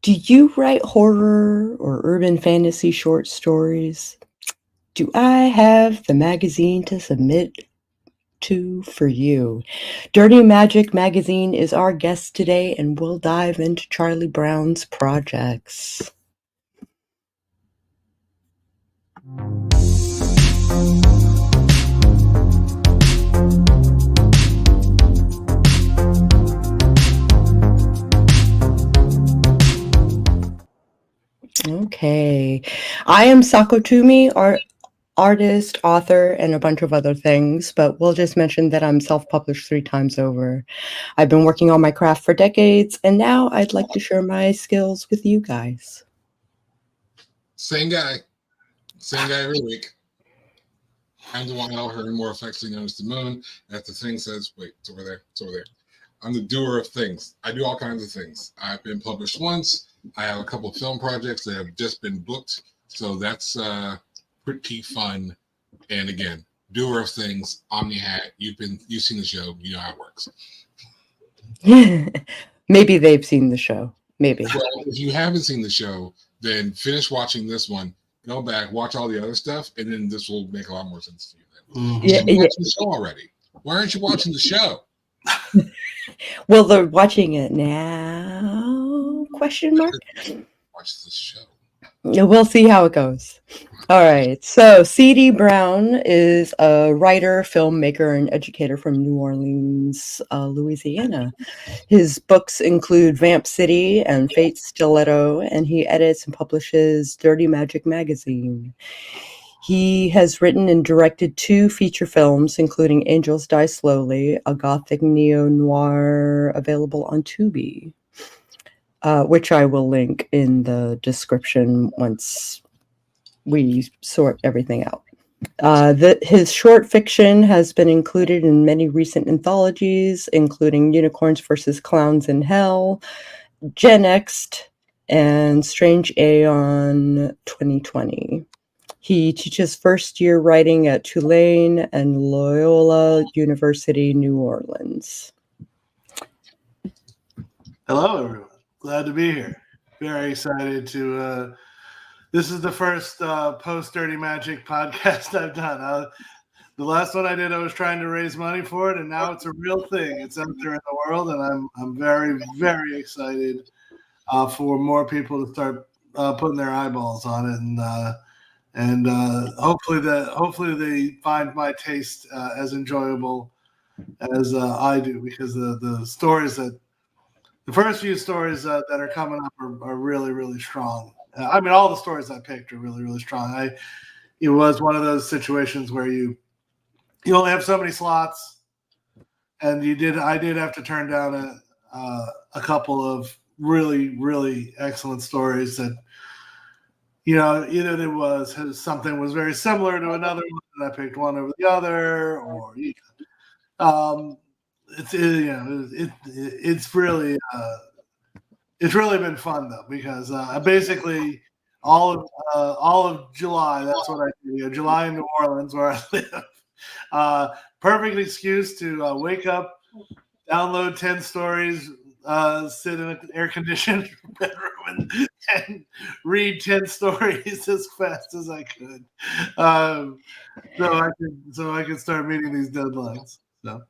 Do you write horror or urban fantasy short stories? Do I have the magazine to submit to for you? Dirty Magick Magazine is our guest today, and we'll dive into Charlie Brown's projects. Okay. I am Sako, artist, author, and a bunch of other things, but we'll just mention that I'm self-published 3 times over. I've been working on my craft for decades, and now I'd like to share my skills with you guys. Same guy every week. I'm the one out here, more affectionately known as the moon. And if the thing says, wait, it's over there, it's over there. I'm the doer of things. I do all kinds of things. I've been published once. I have a couple of film projects that have just been booked. So that's pretty fun. And again, doer of things, Omni hat. You've seen the show, you know how it works. Maybe they've seen the show. Maybe. Well, if you haven't seen the show, then finish watching this one. Go back, watch all the other stuff, and then this will make a lot more sense to you then. Mm-hmm. You should be watching the show already. Why aren't you watching the show? Well, they're watching it now? Question mark? Watch this show. We'll see how it goes. All right. So C.D. Brown is a writer, filmmaker, and educator from New Orleans, Louisiana. His books include Vamp City and Fate Stiletto, and he edits and publishes Dirty Magick Magazine. He has written and directed 2 feature films, including Angels Die Slowly, a gothic neo-noir available on Tubi, which I will link in the description once we sort everything out. His short fiction has been included in many recent anthologies, including Unicorns vs. Clowns in Hell, Gen X, and Strange Aeon 2020. He teaches first-year writing at Tulane and Loyola University, New Orleans. Hello, everyone. Glad to be here. Very excited to... this is the first post-Dirty Magick podcast I've done. The last one I did, I was trying to raise money for it, and now it's a real thing. It's out there in the world, and I'm very, very excited for more people to start putting their eyeballs on it, and hopefully they find my taste as enjoyable as I do, because the stories the first few stories that are coming up are really, really strong. I mean, all the stories I picked are really, really strong. It was one of those situations where you only have so many slots, and I did have to turn down a couple of really, really excellent stories that, either there was something was very similar to another one, and I picked one over the other, or it's really been fun though, because basically all of July, that's what I do. July in New Orleans, where I live. Perfect excuse to wake up, download 10 stories, sit in an air-conditioned bedroom and read 10 stories as fast as I could, so I could start meeting these deadlines. So.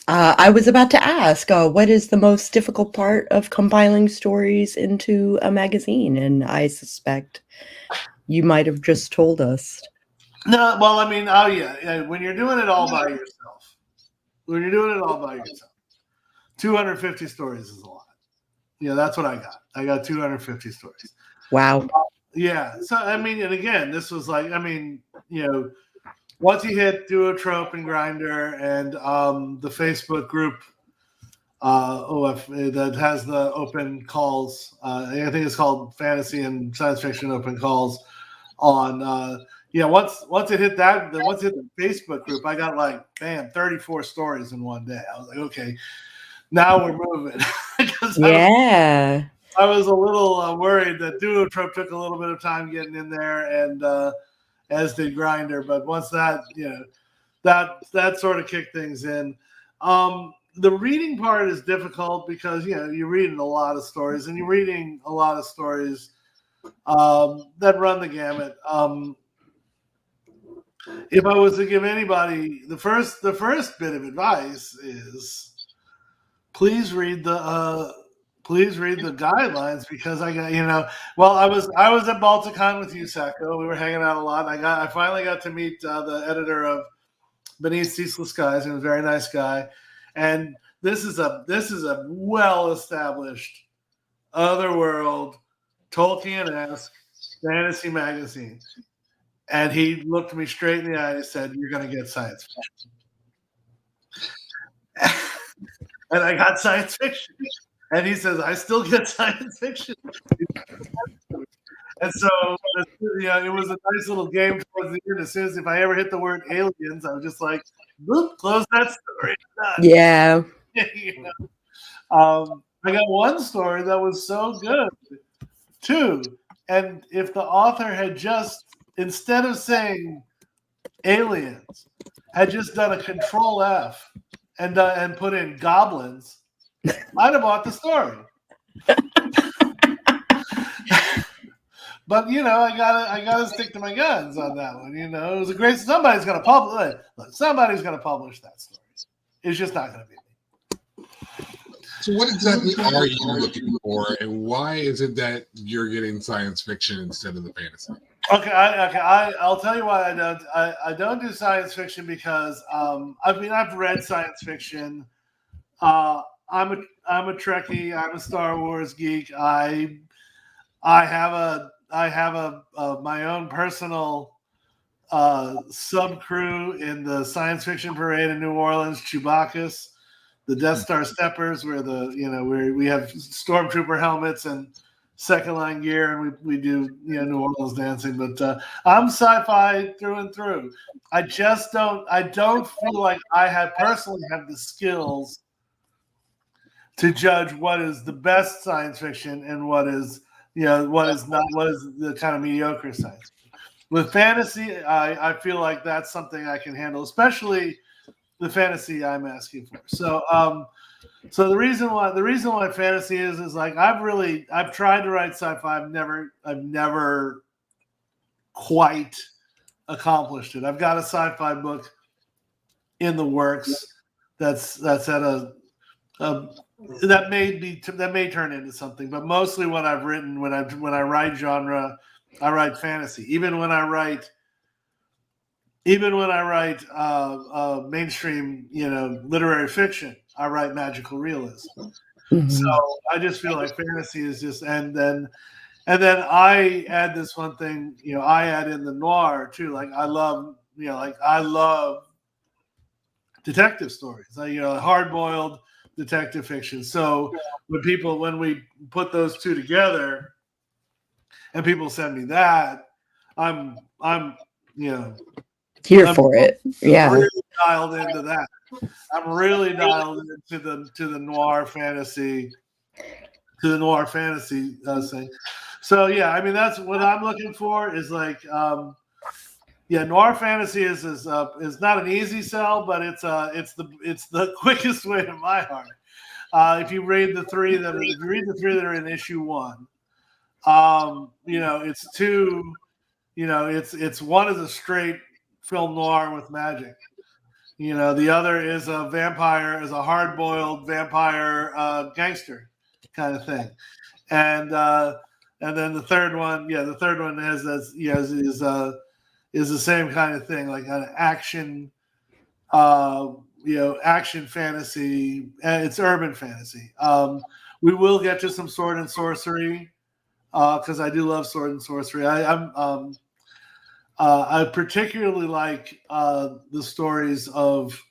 I was about to ask, what is the most difficult part of compiling stories into a magazine? And I suspect you might have just told us. No, well, I mean, when you're doing it all by yourself, 250 stories is a lot. That's what I got. I got 250 stories. Wow. Yeah. So, I mean, and again, this was like, once you hit Duotrope and Grindr and the Facebook group that has the open calls, I think it's called Fantasy and Science Fiction Open Calls on, once it hit that, once it hit the Facebook group, I got like, 34 stories in one day. I was like, okay, now we're moving. Yeah. I was a little worried that Duotrope took a little bit of time getting in there, and as did Grindr. But once that, that sort of kicked things in. the reading part is difficult because you're reading a lot of stories, and you're reading a lot of stories that run the gamut. If I was to give anybody the first bit of advice is please read the guidelines, because I got well, I was at Balticon with you, Sako. We were hanging out a lot. I finally got to meet the editor of Beneath Ceaseless Skies. He was a very nice guy, and this is a well established otherworld Tolkien-esque fantasy magazine. And he looked me straight in the eye and he said, "You're going to get science fiction." And I got science fiction. And he says, "I still get science fiction." And so, it was a nice little game towards the end. As soon as if I ever hit the word aliens, I was just like, "Boop, close that story." Yeah. I got one story that was so good, too. And if the author had just, instead of saying aliens, had just done a Control F and put in goblins, I'd have bought the story. But I gotta stick to my guns on that one. It was a great. Somebody's gonna publish that story. It's just not gonna be me. So what exactly are you looking for, and why is it that you're getting science fiction instead of the fantasy? Okay, I'll tell you why I don't. I don't do science fiction because I've read science fiction. I'm a Trekkie. I'm a Star Wars geek. I have my own personal sub crew in the science fiction parade in New Orleans, Chewbacca's, the Death Star Steppers, where where we have stormtrooper helmets and second line gear, and we do New Orleans dancing. But I'm sci-fi through and through. I don't feel like I personally have the skills to judge what is the best science fiction and what is what is the kind of mediocre science. With fantasy, I feel like that's something I can handle, especially the fantasy I'm asking for. So the reason why fantasy is like I've tried to write sci-fi. I've never quite accomplished it. I've got a sci-fi book in the works that's at that may turn into something, but mostly what I've written when I write genre, I write fantasy. Even when I write mainstream, literary fiction, I write magical realism. Mm-hmm. So I just feel like fantasy is just, and then I add this one thing, I add in the noir too. Like I love detective stories, hard-boiled detective fiction. So when we put those two together, and people send me that, I'm here for it. Yeah, really dialed into that. I'm really dialed into the noir fantasy, thing. So yeah, I mean that's what I'm looking for. Is like, noir fantasy is not an easy sell, but it's the quickest way to my heart. If you read the three that are in issue 1, it's two. It's one is a straight film noir with magic. The other is a hard-boiled vampire gangster kind of thing, and then the third one has is the same kind of thing, like an action, action fantasy, and it's urban fantasy. We will get to some sword and sorcery, because I do love sword and sorcery. I particularly like the stories of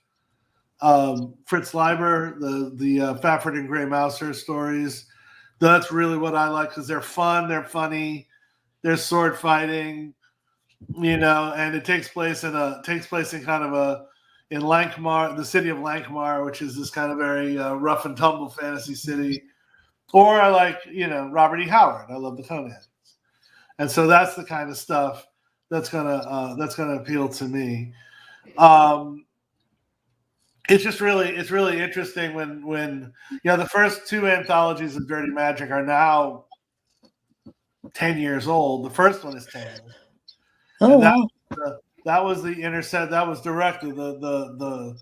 Fritz Leiber, the Fafhrd and Grey Mouser stories. That's really what I like, because they're fun, they're funny, they're sword fighting, and it takes place in Lankhmar, the city of Lankhmar, which is this kind of very rough and tumble fantasy city. Or I like, Robert E. Howard. I love the Coneheads, and so that's the kind of stuff that's gonna appeal to me. it's really interesting when the first two anthologies of Dirty Magic are now 10 years old. The first one is 10 years. Oh, and wow. that was the intercept. That was directly the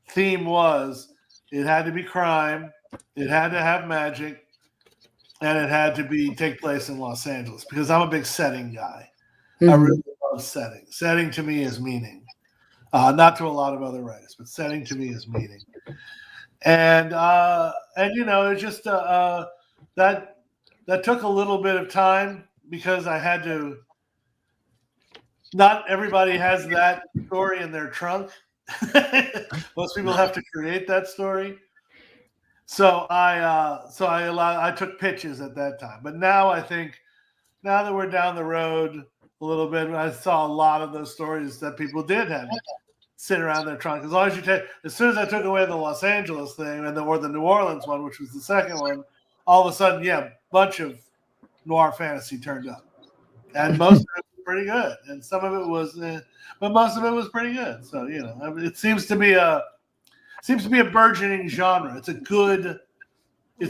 theme was it had to be crime, it had to have magic, and it had to take place in Los Angeles because I'm a big setting guy. I really love setting. Setting to me is meaning. Not to a lot of other writers, but setting to me is meaning. And it's just that took a little bit of time because I had to. Not everybody has that story in their trunk. Most people have to create that story. So I took pitches at that time. But now I think now that we're down the road a little bit, I saw a lot of those stories that people did have sit around their trunk. As soon as I took away the Los Angeles thing or the New Orleans one, which was the second one, all of a sudden, a bunch of noir fantasy turned up, and most of it was pretty good, and some of it was, but most of it was pretty good. So it seems to be a burgeoning genre. It's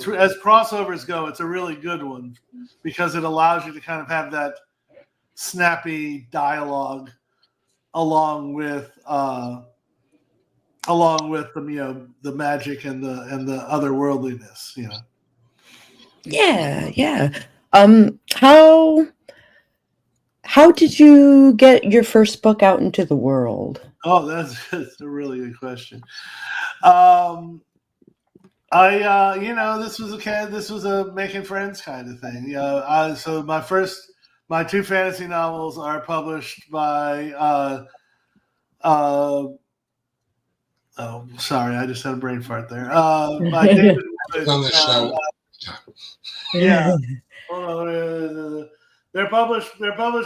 as crossovers go, it's a really good one because it allows you to kind of have that snappy dialogue along with the the magic and the otherworldliness. Yeah. How did you get your first book out into the world? Oh, that's a really good question. This was a making friends kind of thing. So my two fantasy novels are published by oh, sorry, I just had a brain fart there. By David Wood. On the show. Yeah. They're published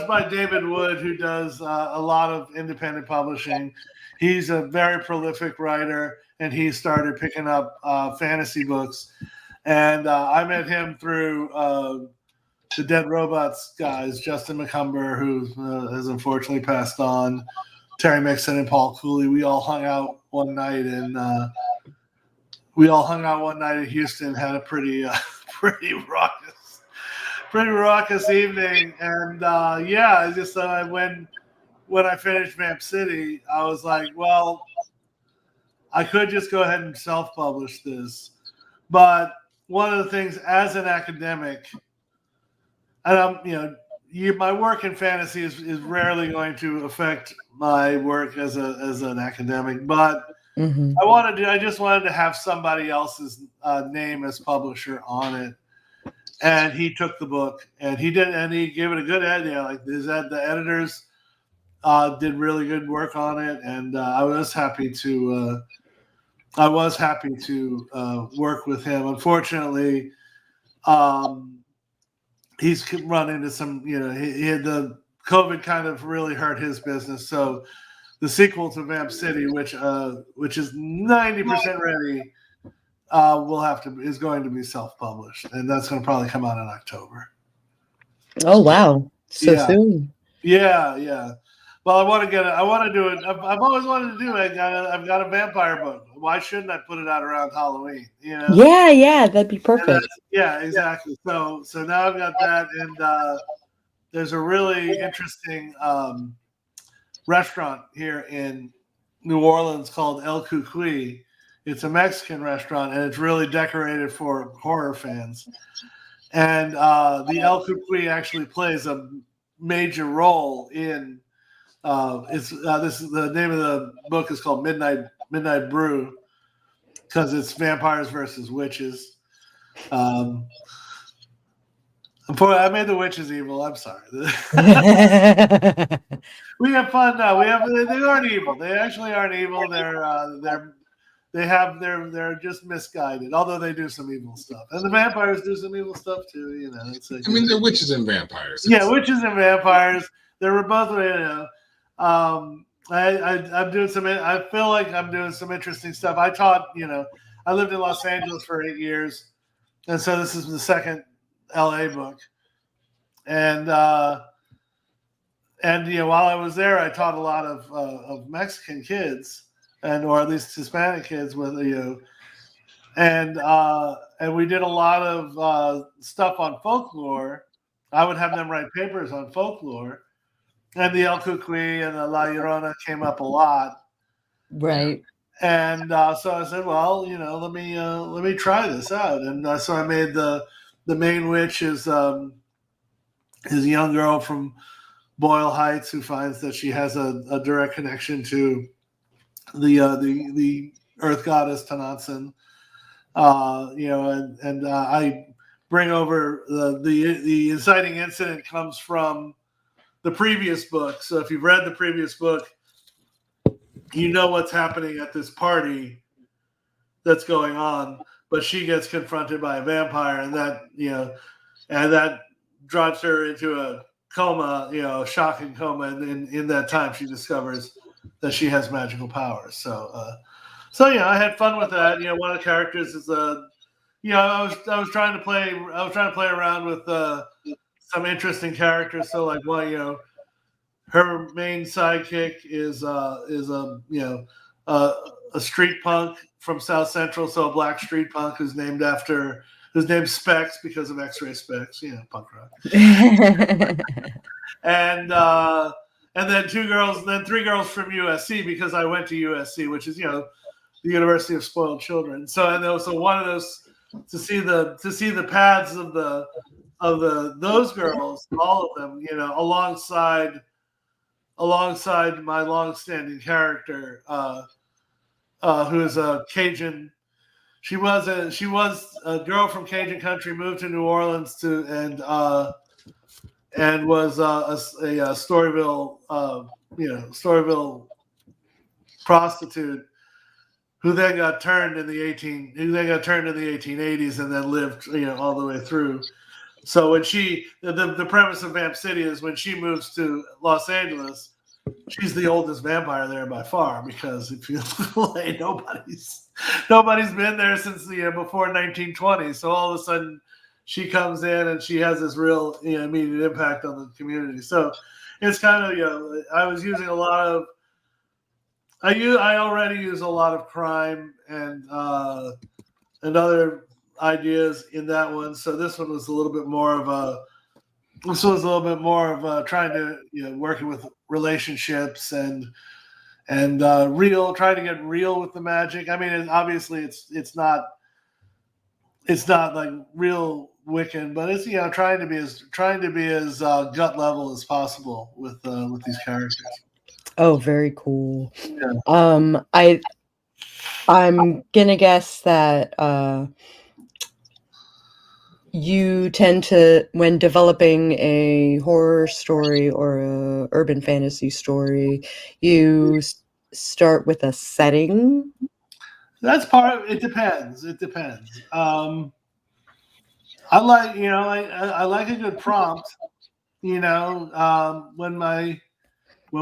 by David Wood, who does a lot of independent publishing. He's a very prolific writer, and he started picking up fantasy books. And I met him through the Dead Robots guys, Justin McCumber, who has unfortunately passed on, Terry Mixon and Paul Cooley. We all hung out one night in Houston, had a pretty raucous evening. And when I finished Vamp City, I was like, well, I could just go ahead and self-publish this. But one of the things as an academic, and my work in fantasy is rarely going to affect my work as an academic, but I just wanted to have somebody else's name as publisher on it. And he took the book and he gave it a good edit. The editors did really good work on it, and I was happy to work with him. Unfortunately, he's run into some, he had the COVID kind of really hurt his business. So the sequel to Vamp City, which is 90% ready, is going to be self-published, and that's going to probably come out in October. Oh wow, soon. Yeah. Well, I want to do it. I've always wanted to do it. I've got a vampire book. Why shouldn't I put it out around Halloween? Yeah, that'd be perfect. Yeah, exactly. So now I've got that, and there's a really interesting restaurant here in New Orleans called El Cucuy. It's a Mexican restaurant, and it's really decorated for horror fans. And the El Cucuy actually plays a major role in. The name of the book is called Midnight Brew because it's vampires versus witches. I made the witches evil. I'm sorry. We have fun now. They aren't evil. They actually aren't evil. They're just misguided. Although they do some evil stuff, and the vampires do some evil stuff too. They're witches and vampires. Yeah, witches and vampires. They're both. I'm doing some. I feel like I'm doing some interesting stuff. I taught. I lived in Los Angeles for 8 years, and so this is the second LA book. And while I was there, I taught a lot of Mexican kids, or at least Hispanic kids with and we did a lot of stuff on folklore. I would have them write papers on folklore, and the El Cucuy and the La Llorona came up a lot. Right. And so I said, well, let me try this out. And so I made the main witch is a young girl from Boyle Heights who finds that she has a direct connection to the earth goddess Tanatsan. I bring over the inciting incident comes from the previous book. So if you've read the previous book, you know what's happening at this party that's going on, but she gets confronted by a vampire, and that drops her into a coma, shocking coma. And in that time, she discovers that she has magical powers. So I had fun with that. One of the characters is I was trying to play around with some interesting characters. So like her main sidekick is a street punk from South Central, so a black street punk who's named Specs because of X-ray Specs, punk rock. And then three girls from USC because I went to USC, which is the University of Spoiled Children. So one of those to see the paths of those girls, all of them, alongside my long-standing character, who is a Cajun. She was a girl from Cajun country, moved to New Orleans and was a Storyville prostitute who then got turned in the 1880s and then lived all the way through. So when the premise of Vamp City is when she moves to Los Angeles, she's the oldest vampire there by far, because if you like, nobody's been there since before 1920. So all of a sudden she comes in and she has this real immediate impact on the community. So it's kind of I was using a lot of I already use a lot of crime and other ideas in that one. So this one was a little bit more of trying to working with relationships and trying to get real with the magic. I mean, obviously it's not like real Wiccan, but it's trying to be as gut level as possible with these characters. Oh, very cool. Yeah. I'm gonna guess that you tend to, when developing a horror story or a urban fantasy story, you start with a setting. That's part of it. Depends. I like I like a good prompt. When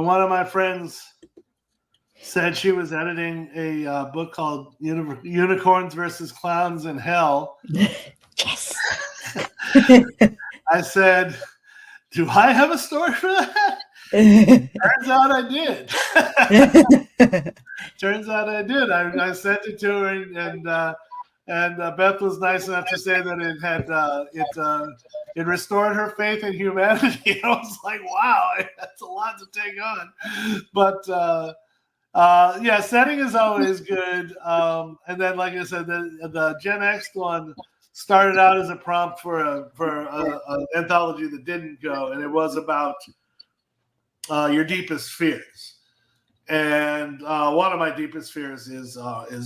one of my friends said she was editing a book called Unicorns versus Clowns in Hell. Yes. I said, do I have a story for that? Turns out I did. I sent it to her, and Beth was nice enough to say that it restored her faith in humanity. I was like, wow, that's a lot to take on. But setting is always good. And then, like I said, the Gen X one started out as a prompt for an anthology that didn't go, and it was about your deepest fears. And one of my deepest fears is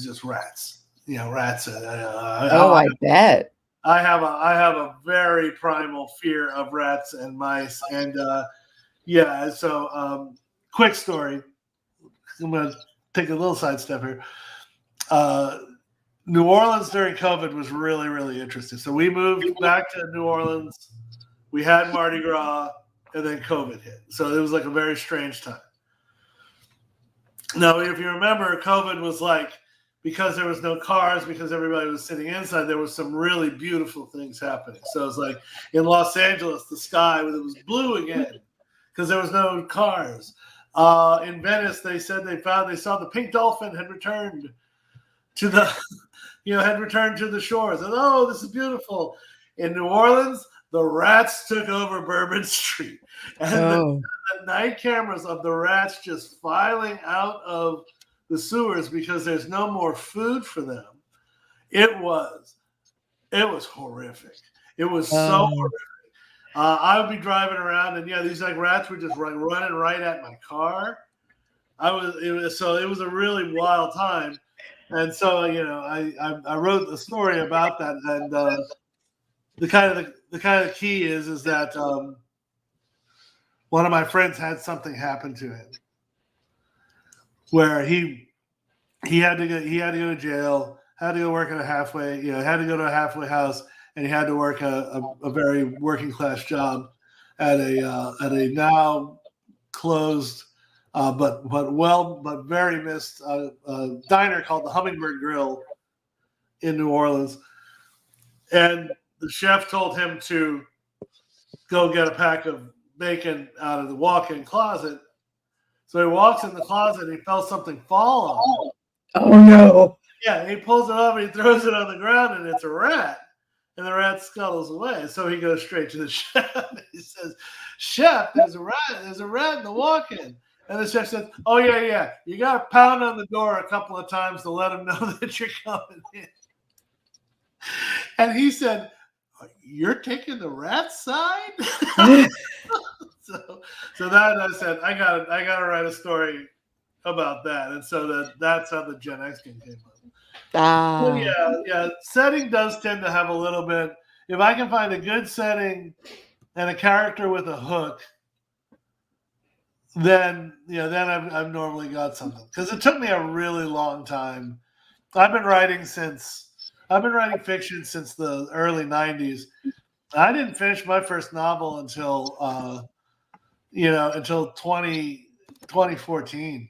just rats. Rats. I bet. I have a very primal fear of rats and mice. And so quick story. I'm going to take a little sidestep here. New Orleans during COVID was really, really interesting. So we moved back to New Orleans. We had Mardi Gras, and then COVID hit. So it was like a very strange time. Now, if you remember, COVID was like, because there was no cars, because everybody was sitting inside, there was some really beautiful things happening. So it was like in Los Angeles, the sky, it was blue again because there was no cars. In Venice, they said they saw the pink dolphin had returned to the, had returned to the shores. And oh, this is beautiful. In New Orleans, the rats took over Bourbon Street, and the night cameras of the rats just filing out of the sewers because there's no more food for them. It was horrific. It was so horrific. I would be driving around, and these like rats were just running right at my car. It was a really wild time, and so I wrote the story about that, and the kind of key is that one of my friends had something happen to him where he had to go to jail, had to go work at a halfway, had to go to a halfway house. And he had to work a very working class job at a now closed but very missed diner called the Hummingbird Grill in New Orleans. And the chef told him to go get a pack of bacon out of the walk-in closet. So he walks in the closet and he felt something fall on him. Oh no! Yeah, he pulls it up and he throws it on the ground, and it's a rat. And the rat scuttles away. So he goes straight to the chef. He says, "Chef, there's a rat in the walk-in." And the chef says, "Oh, yeah. You got to pound on the door a couple of times to let him know that you're coming in." And he said, "You're taking the rat side?" so that I said, I gotta write a story about that. And so that's how the Gen X game came up. Yeah. Setting does tend to have a little bit. If I can find a good setting and a character with a hook, then I've normally got something. Because it took me a really long time. I've been writing fiction since the early '90s. I didn't finish my first novel until 2014.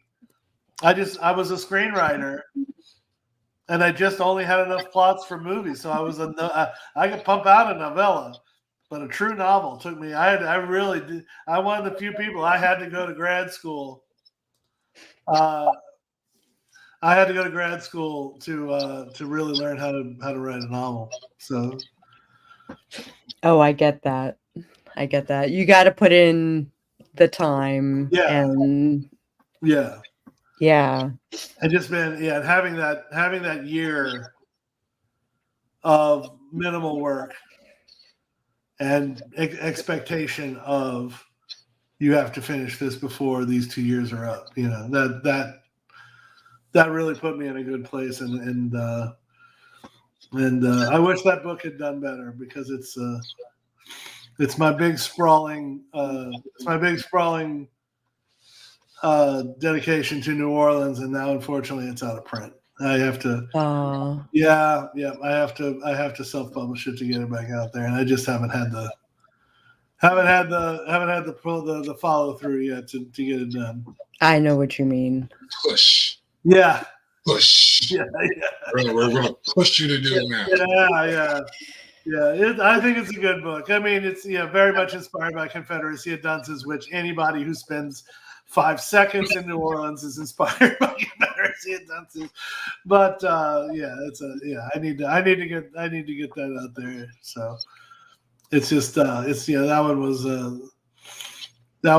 I was a screenwriter. And I just only had enough plots for movies, so I could pump out a novella, but a true novel took me. I'm one of the few people. I had to go to grad school. I had to go to grad school to really learn how to write a novel. So. Oh, I get that. You got to put in the time. Yeah. And yeah. Yeah. And just been having that year of minimal work and expectation of you have to finish this before these 2 years are up. That really put me in a good place, and I wish that book had done better because it's my big sprawling dedication to New Orleans, and now unfortunately it's out of print. I have to. I have to self-publish it to get it back out there, and I just haven't had the follow through yet to get it done. I know what you mean. Push. Yeah. Push. Yeah. We're gonna push you to do it now. Yeah. I think it's a good book. I mean, it's very much inspired by Confederacy of Dunces, which anybody who spends 5 seconds in New Orleans is inspired by Confederacy of Dunces. But I need to get that out there. So it's just that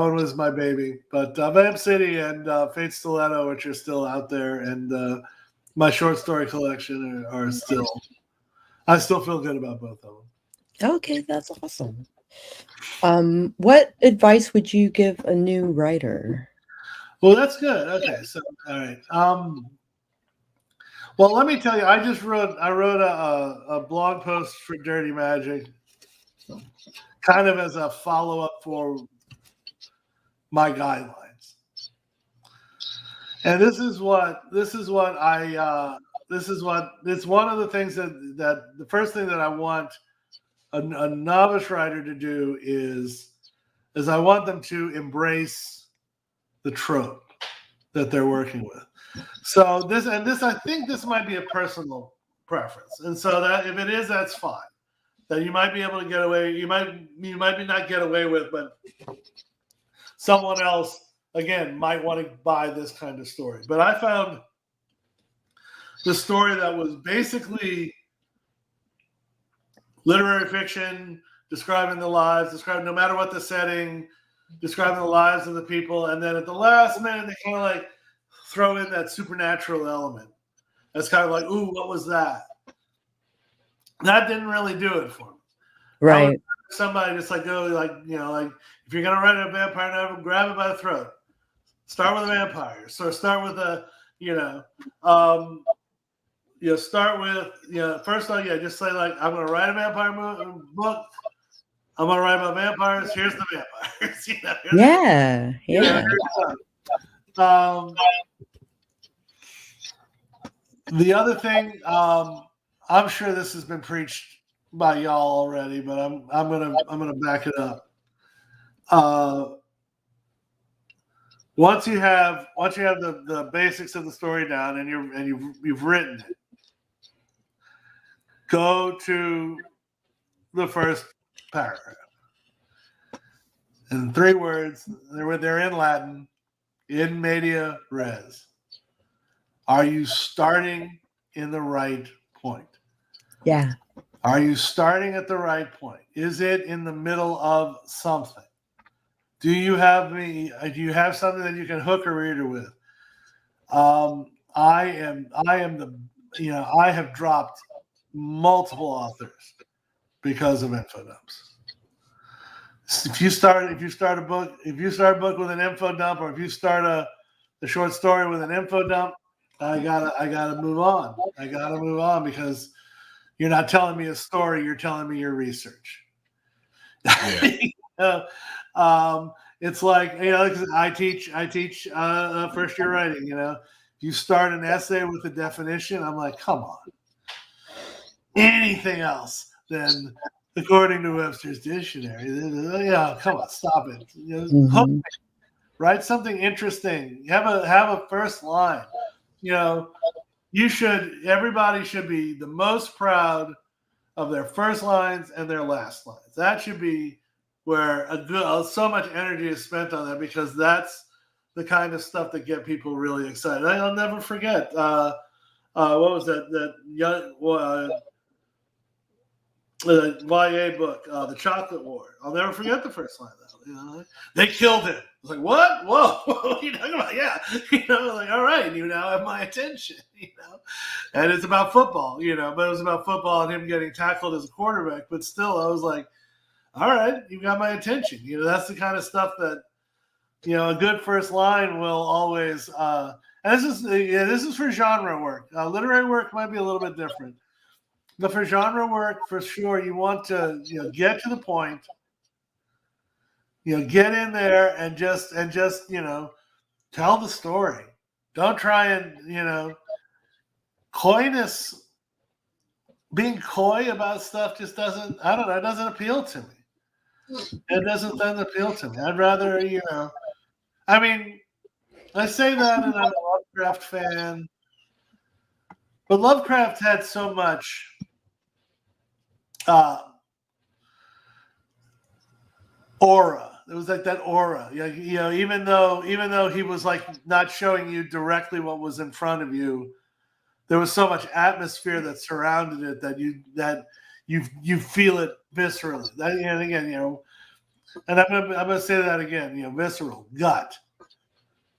one was my baby. But Vamp City and Fate Stiletto, which are still out there, and my short story collection are still. I still feel good about both of them. Okay, that's awesome. What advice would you give a new writer? Well, that's good. Okay, so all right. Well, let me tell you, I wrote a blog post for Dirty Magick, kind of as a follow-up for my guidelines. And it's one of the things that the first thing that I want a novice writer to do is I want them to embrace the trope that they're working with. So this I think this might be a personal preference, and so that if it is, that's fine. That you might be able to get away. You might not get away with, but someone else, again, might want to buy this kind of story. But I found the story that was basically literary fiction, describing the lives, describing no matter what the setting, describing the lives of the people, and then at the last minute they kind of like throw in that supernatural element. That's kind of like, ooh, what was that? That didn't really do it for me. Right. Somebody just like go like, you know, like if you're gonna write a vampire novel, grab it by the throat. Start with a vampire. So start with a, start with, first of all, just say like, I'm gonna write a vampire book. I'm gonna write about vampires. Here's the vampires. Yeah. The other thing, I'm sure this has been preached by y'all already, but I'm gonna back it up. Once you have the basics of the story down and you've written it, go to the first paragraph. In 3 words, they're in Latin, in media res. Are you starting in the right point? Yeah. Are you starting at the right point? Is it in the middle of something? Do you have something that you can hook a reader with? I have dropped multiple authors because of info dumps. If you start a book with an info dump, or if you start a short story with an info dump, I gotta move on. I gotta move on because you're not telling me a story. You're telling me your research. Yeah. It's like, I teach first year writing. You start an essay with a definition. I'm like, come on. Anything else than according to Webster's dictionary? Come on, stop it. Write something interesting. Have a first line. Everybody should be the most proud of their first lines and their last lines. That should be where so much energy is spent on that, because that's the kind of stuff that get people really excited. I'll never forget. What was that young YA book, The Chocolate War? I'll never forget the first line of that. They killed him. I was like, what? Whoa, what are you talking about? Yeah. Like, all right, you now have my attention, And it's about football, but it was about football and him getting tackled as a quarterback. But still, I was like, all right, you got my attention. That's the kind of stuff that, a good first line will always, and this is for genre work. Literary work might be a little bit different. But for genre work, for sure, you want to, get to the point, get in there and just, tell the story. Don't try and, coyness, being coy about stuff just doesn't, I don't know, it doesn't appeal to me. It doesn't appeal to me. I'd rather, I say that and I'm a Lovecraft fan, but Lovecraft had so much aura. It was like that aura. Even though he was like not showing you directly what was in front of you, there was so much atmosphere that surrounded it that you feel it viscerally. And again, and I'm gonna say that again. Visceral, gut.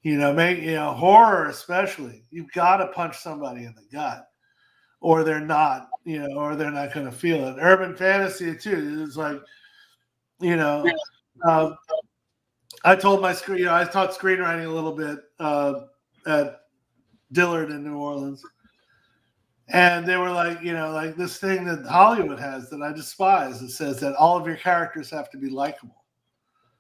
Horror especially. You've got to punch somebody in the gut, or they're not. Or they're not going to feel it. Urban fantasy too. It's like, I told I taught screenwriting a little bit at Dillard in New Orleans, and they were like, like this thing that Hollywood has that I despise. It says that all of your characters have to be likable.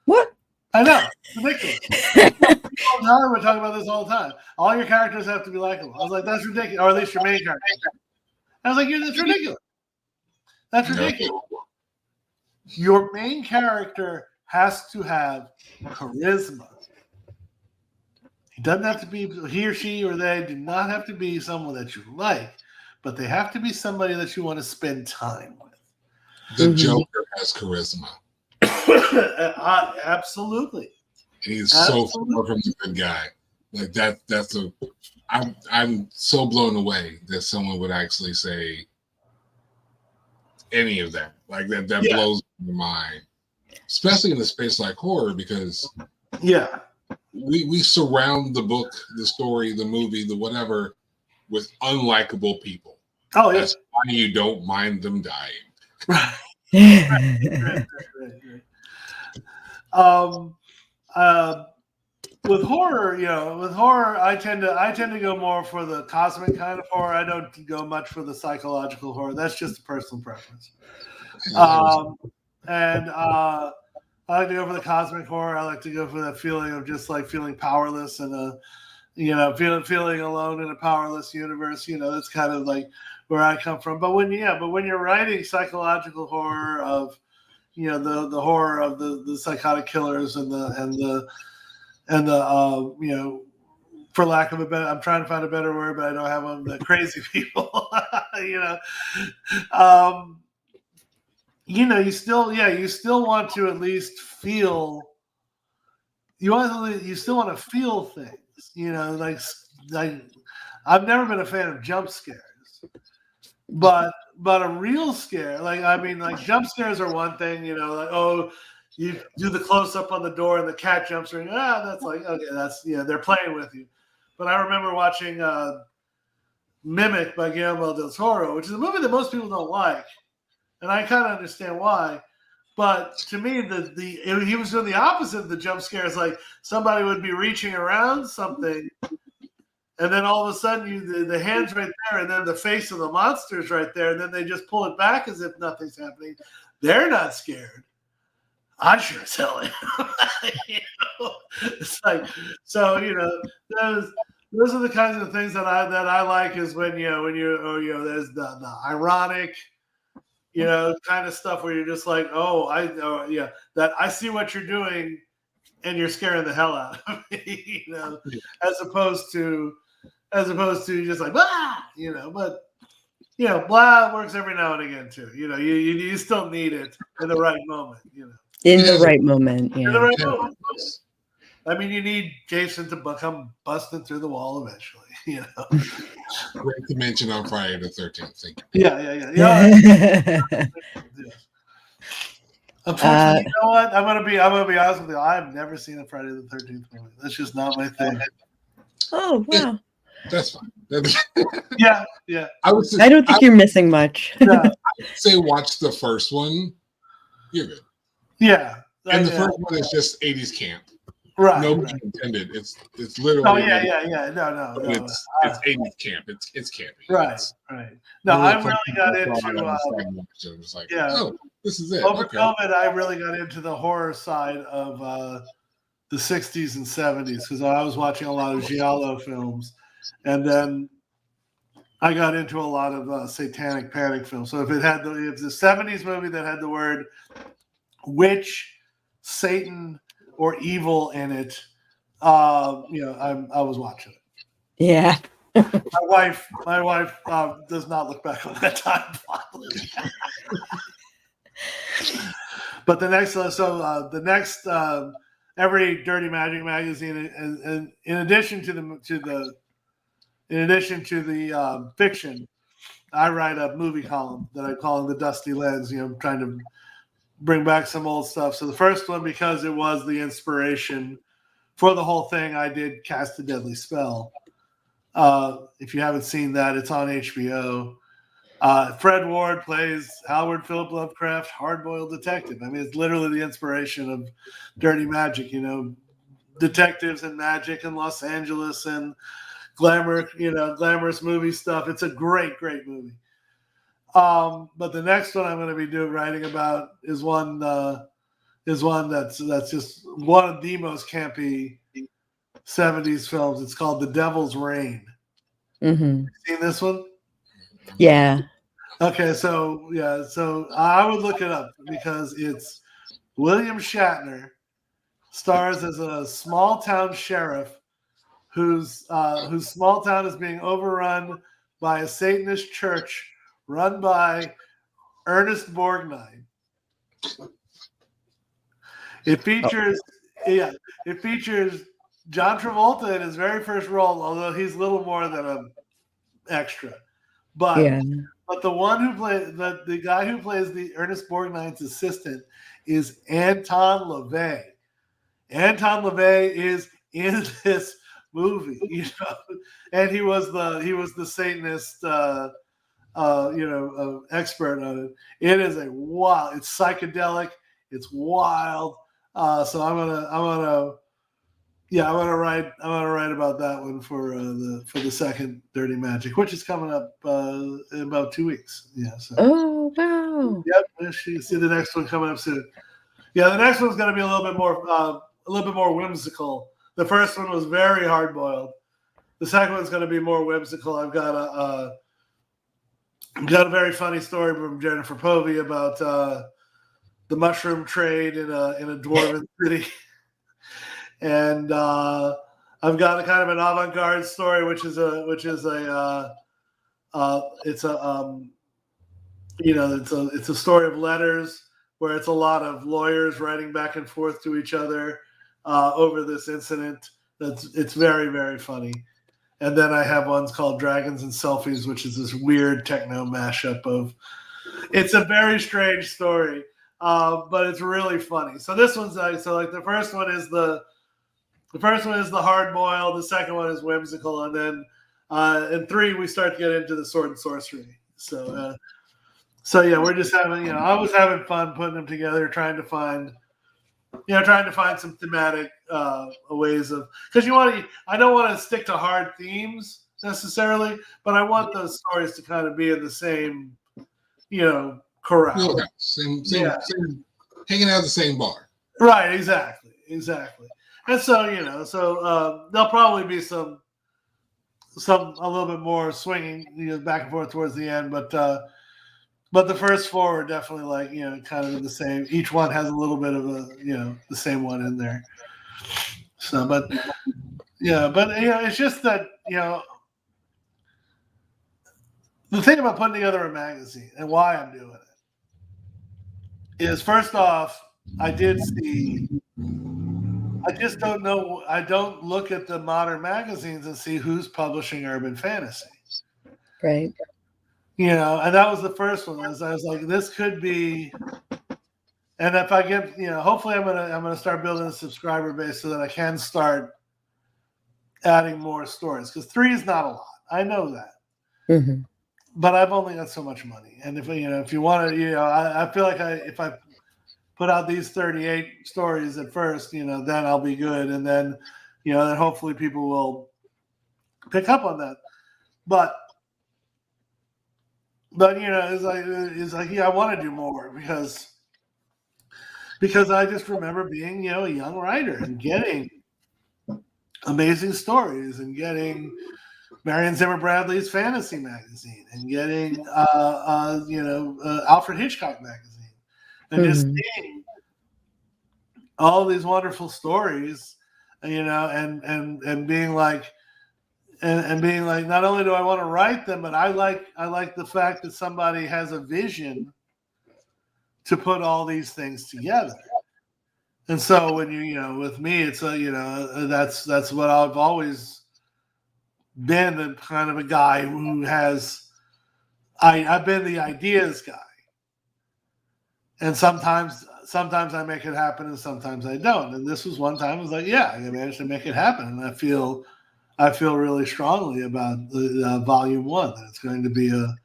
What? I know, it's ridiculous. People in Hollywood talk about this all the time. All your characters have to be likable. I was like, that's ridiculous. Or at least your main character. I was like, that's ridiculous. That's ridiculous. Your main character has to have charisma. He doesn't have to be, he or she or they do not have to be someone that you like, but they have to be somebody that you want to spend time with. The Joker has charisma. Absolutely. and he's so far from the good guy. Like I'm so blown away that someone would actually say any of that. Like that blows my mind, especially in a space like horror, because we surround the book, the story, the movie, the whatever with unlikable people. Oh yeah, that's why you don't mind them dying. Right. With horror, I tend to go more for the cosmic kind of horror. I don't go much for the psychological horror. That's just a personal preference. And I like to go for the cosmic horror. I like to go for that feeling of just like feeling powerless and feeling alone in a powerless universe. That's kind of like where I come from. But when you're writing psychological horror of, the horror of the psychotic killers and the for lack of a better, I'm trying to find a better word, but I don't have them. The crazy people, you still want to at least feel. You still want to feel things, like I've never been a fan of jump scares, but a real scare, like jump scares are one thing, like, oh, you do the close up on the door and the cat jumps in. That's like, okay, that's they're playing with you. But I remember watching Mimic by Guillermo del Toro, which is a movie that most people don't like, and I kind of understand why. But to me, he was doing the opposite of the jump scares. Like somebody would be reaching around something, and then all of a sudden, the hand's right there, and then the face of the monster's right there, and then they just pull it back as if nothing's happening. They're not scared. I sure as hell am. It's like, so those are the kinds of things that I like, is when there's the ironic, kind of stuff where you're just like, that I see what you're doing, and you're scaring the hell out of me, as opposed to just like blah, but blah works every now and again too. You still need it in the right moment, In the right moment, yeah. In the right moment. I mean, you need Jason to come busting through the wall eventually, Great to mention on Friday the 13th. Thank you. Yeah. Unfortunately, you know what? I'm gonna be honest with you. I've never seen a Friday the 13th movie. That's just not my thing. Oh wow. That's fine. Yeah. I don't think you're missing much. I would say watch the first one. You're good. Yeah. And the first one is just 80s camp. Right. No pun intended. It's literally. Oh yeah. No. It's 80s camp. It's campy. Right. No, I really got into. It was like, oh, this is it. Over COVID, I really got into the horror side of the 60s and 70s, because I was watching a lot of giallo films, and then I got into a lot of satanic panic films. So if it's the 70s movie that had the word witch, Satan, or evil in it, I was watching it. Yeah. My wife does not look back on that time fondly. But the next every Dirty Magick Magazine, and in addition to the fiction, I write a movie column that I call The Dusty Lens. Trying to bring back some old stuff. So the first one, because it was the inspiration for the whole thing, I did Cast a Deadly Spell. If you haven't seen that, it's on HBO. Fred Ward plays Howard Philip Lovecraft, hard-boiled detective. I mean, it's literally the inspiration of Dirty Magic, detectives and magic in Los Angeles and glamorous movie stuff. It's a great, great movie. But the next one I'm going to be writing about is one that's just one of the most campy 70s films. It's called The Devil's Reign. Mm-hmm. Seen this one? Yeah. Okay, so I would look it up, because it's William Shatner stars as a small town sheriff whose small town is being overrun by a Satanist church run by Ernest Borgnine. It features Yeah, it features John Travolta in his very first role, although he's little more than an extra. But Yeah. but the one who plays the guy who plays the Ernest Borgnine's assistant is Anton LaVey. Anton LaVey is in this movie, and he was the Satanist, expert on it. It is it's psychedelic, it's wild. So I'm gonna write about that one for the second Dirty Magic, which is coming up in about 2 weeks. Yeah. So. Oh wow. Yep. You see the next one coming up soon. Yeah, the next one's going to be a little bit more whimsical. The first one was very hard boiled. The second one's going to be more whimsical. I've got a very funny story from Jennifer Povey about the mushroom trade in a dwarven city, and I've got a kind of an avant-garde story, which is a story of letters, where it's a lot of lawyers writing back and forth to each other over this incident. It's very, very funny. And then I have ones called Dragons and Selfies, which is this weird techno mashup of. It's a very strange story, but it's really funny. So this one's the first one is the hard boil. The second one is whimsical, and then in 3 we start to get into the sword and sorcery. So yeah, we're just having, I was having fun putting them together, trying to find some thematic ways of, because I don't want to stick to hard themes necessarily, but I want those stories to kind of be in the same, corral. Same, hanging out at the same bar. Right, exactly. And so, there'll probably be some a little bit more swinging, back and forth towards the end, but the first 4 are definitely kind of in the same. Each one has a little bit of the same one in there. So, but it's just that, the thing about putting together a magazine and why I'm doing it is, first off, I just don't know. I don't look at the modern magazines and see who's publishing urban fantasy. Right. And that was the first one. I was like, this could be, and if I get, hopefully I'm gonna start building a subscriber base so that I can start adding more stories, because 3 is not a lot. I know that, Mm-hmm. but I've only got so much money, and if you want to, I feel like if I put out these 38 stories at first, then I'll be good, and then then hopefully people will pick up on that, but it's like I want to do more because I just remember being a young writer and getting amazing stories and getting Marion Zimmer Bradley's fantasy magazine and getting Alfred Hitchcock magazine and just seeing all these wonderful stories, and being like. And being like, not only do I want to write them, but I like the fact that somebody has a vision to put all these things together. And so when with me, it's that's what I've always been, a kind of a guy who has. I've been the ideas guy, and sometimes I make it happen, and sometimes I don't. And this was one time I was like, yeah, I managed to make it happen, and I feel really strongly about the volume 1 that it's going to be a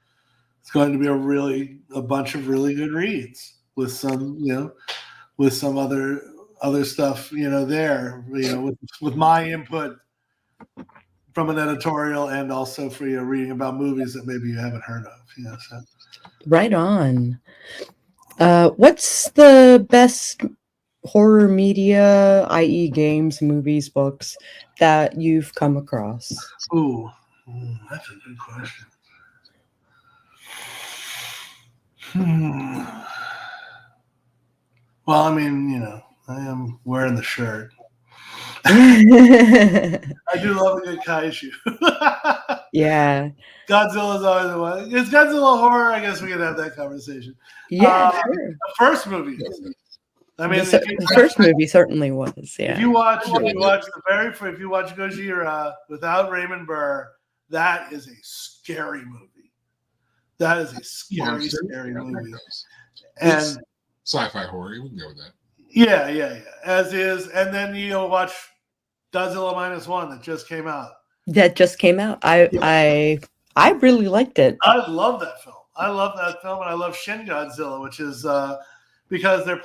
bunch of really good reads with some other stuff there with my input from an editorial, and also for reading about movies that maybe you haven't heard of. So. Right on. What's the best horror media, i.e. games, movies, books, that you've come across? Ooh, that's a good question. Well, I mean, I am wearing the shirt. I do love a good kaiju. Yeah. Godzilla's always the one. Is Godzilla horror? I guess we could have that conversation. Yeah, sure. The first movie. I mean, The first movie certainly was. Yeah. If you watch Gojira without Raymond Burr, that is a scary movie. That is a scary movie. And sci-fi horror, we can go with that. Yeah. As is, and then watch Godzilla -1 that just came out. I really liked it. I love that film. And I love Shin Godzilla, which is because they're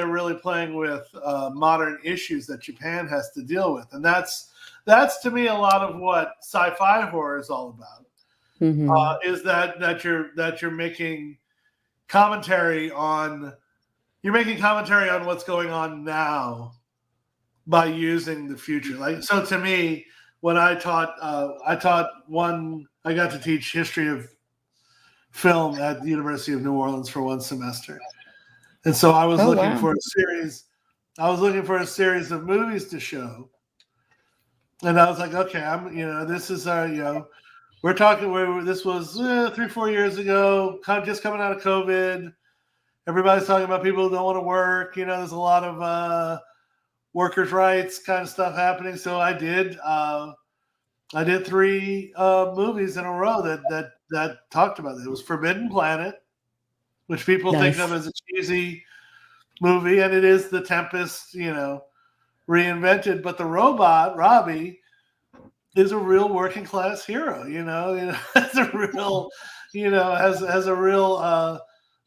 really playing with modern issues that Japan has to deal with, and that's to me a lot of what sci-fi horror is all about. Mm-hmm. Is that you're making commentary on what's going on now by using the future. Like, so to me, when I got to teach history of film at the University of New Orleans for one semester. And so I was looking for a series. I was looking for a series of movies to show. And I was like, okay, this is we're talking, this was 3-4 years ago, just coming out of COVID. Everybody's talking about people who don't want to work. There's a lot of workers' rights kind of stuff happening. So I did 3 movies in a row that talked about it. It was Forbidden Planet, which people think of as a cheesy movie, and it is The Tempest, reinvented. But the robot, Robbie, is a real working class hero. Has a real, has a real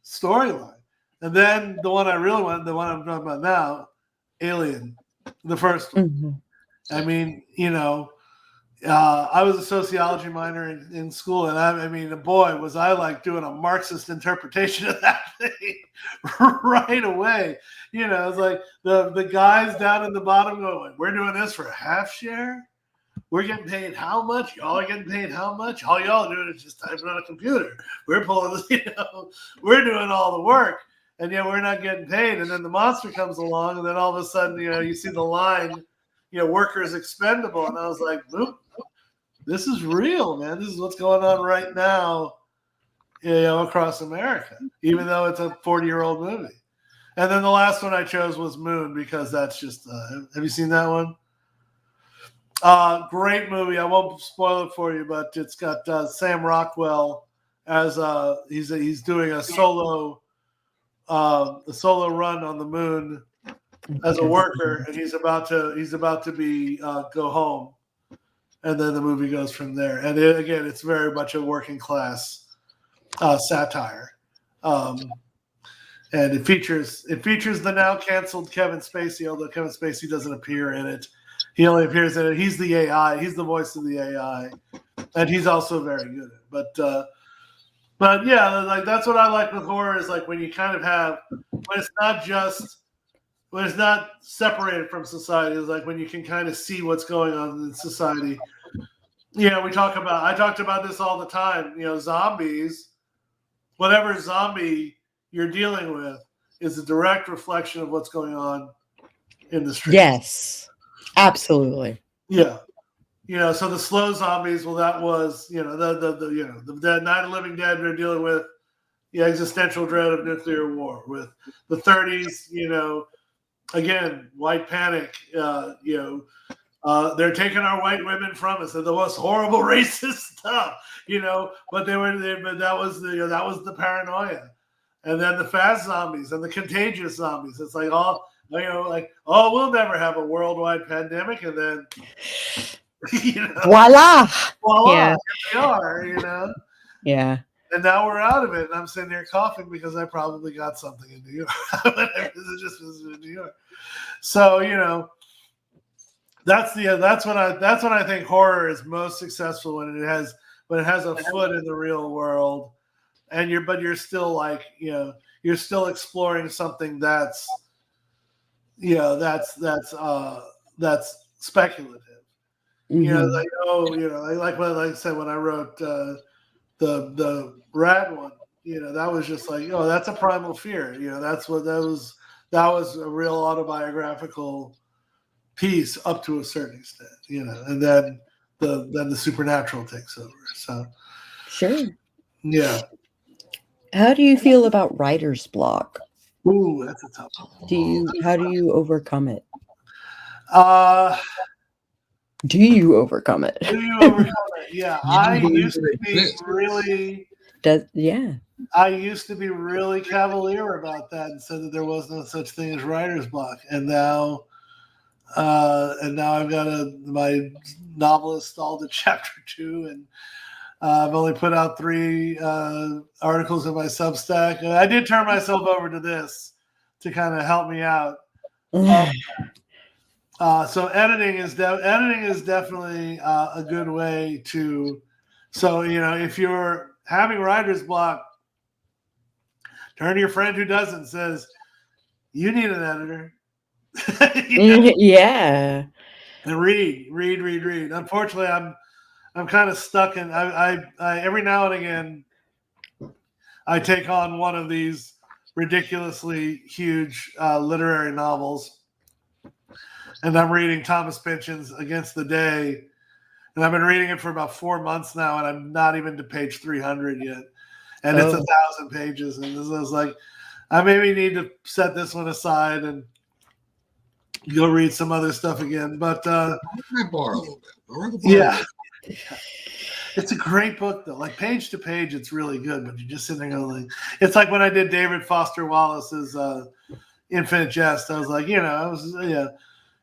storyline. And then the one I'm talking about now, Alien, the first one. Mm-hmm. I mean, I was a sociology minor in school, and boy, was I like doing a Marxist interpretation of that thing right away. It's like the guys down in the bottom going, "We're doing this for a half share. We're getting paid how much? Y'all are getting paid how much? All y'all are doing is just typing on a computer. We're pulling this, we're doing all the work, and yet we're not getting paid." And then the monster comes along, and then all of a sudden, you see the line, workers expendable, and I was like, "Boop. This is real, man. This is what's going on right now, across America, even though it's a 40-year-old movie." And then the last one I chose was Moon, because that's just, have you seen that one? Great movie. I won't spoil it for you, but it's got Sam Rockwell as he's doing a solo run on the moon as a worker, and he's about to be go home. And then the movie goes from there. And it's very much a working class satire. And it features the now canceled Kevin Spacey, although Kevin Spacey doesn't appear in it. He only appears in it. He's the AI. He's the voice of the AI. And he's also very good at it. But yeah, like that's what I like with horror, is like when you kind of have, when it's not separated from society, it's like when you can kind of see what's going on in society. I talked about this all the time. Zombies, whatever zombie you're dealing with is a direct reflection of what's going on in the street. Yes, absolutely. Yeah. So the slow zombies, well, that was, the Night of the Living Dead, they're dealing with the existential dread of nuclear war. With the 30s, again, white panic, they're taking our white women from us. They're the most horrible racist stuff, but that was the paranoia. And then the fast zombies and the contagious zombies. It's like we'll never have a worldwide pandemic. And then, voila, yeah. Here we are, Yeah. And now we're out of it. And I'm sitting here coughing because I probably got something in New York. I just visited New York. So, that's when I think horror is most successful, when it has a foot in the real world, and you're still like, you're still exploring something that's speculative. Mm-hmm. Like I said, when I wrote the rat one, that was just like, that's a primal fear. That was a real autobiographical piece up to a certain extent, and then the supernatural takes over. So sure. Yeah. How do you feel about writer's block? Ooh, that's a tough one. How do you overcome it? Do Do you overcome it? you overcome it? Yeah, I used to be This. really. Yeah. I used to be really cavalier about that and said that there was no such thing as writer's block, and now I've got my novelist stalled at chapter 2, and I've only put out 3 articles in my Substack. I did turn myself over to this to kind of help me out. So editing is definitely a good way to. So if you're having writer's block, turn to your friend who doesn't. Says you need an editor. Yeah. And read. Unfortunately, I'm kind of stuck in. I every now and again, I take on one of these ridiculously huge literary novels, and I'm reading Thomas Pynchon's Against the Day, and I've been reading it for about 4 months now, and I'm not even to page 300 yet, and it's 1,000 pages, and this is like, I maybe need to set this one aside and go read some other stuff again. But I borrow a little bit. Yeah. It's a great book though. Like page to page, it's really good. But you just sit there going, it's like when I did David Foster Wallace's Infinite Jest. I was like,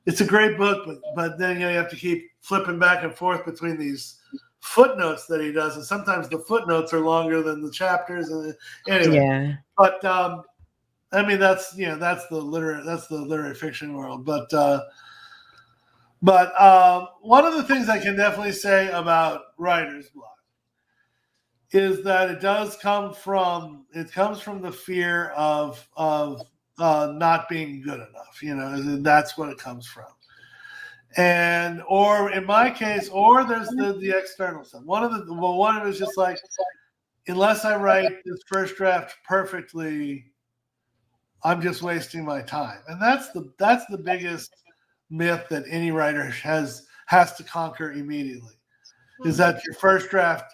it's a great book, but then you have to keep flipping back and forth between these footnotes that he does, and sometimes the footnotes are longer than the chapters. And anyway, Yeah. But I mean, that's the literary fiction world. But one of the things I can definitely say about writer's block is that it comes from the fear of not being good enough. That's what it comes from. And or in my case, or there's the external stuff. One of it is just like, unless I write this first draft perfectly, I'm just wasting my time. And that's the biggest myth that any writer has to conquer immediately, is that your first draft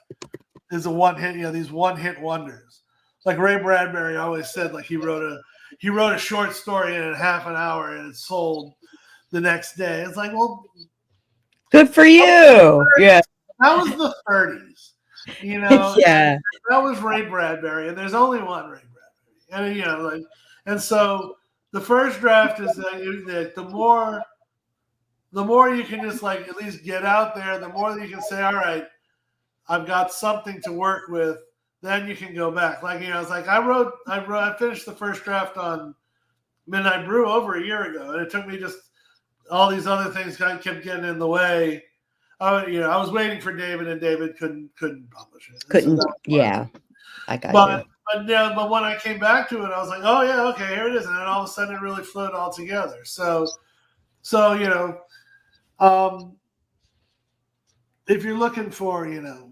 is a one hit. These one hit wonders. Like Ray Bradbury always said, like he wrote a short story in half an hour and it sold the next day. It's like, well, good for you. Yeah. That was the 30s, Yeah. That was Ray Bradbury, and there's only one Ray Bradbury, and and so the first draft is that the more you can just like at least get out there, the more that you can say, all right, I've got something to work with. Then you can go back. Like it's like I finished the first draft on Midnight Brew over a year ago, and it took me just all these other things kind of kept getting in the way. I was waiting for David, and David couldn't publish it. Couldn't. Yeah, I got you. But when I came back to it, I was like, oh yeah, okay, here it is, and then all of a sudden it really flowed all together. So if you're looking for the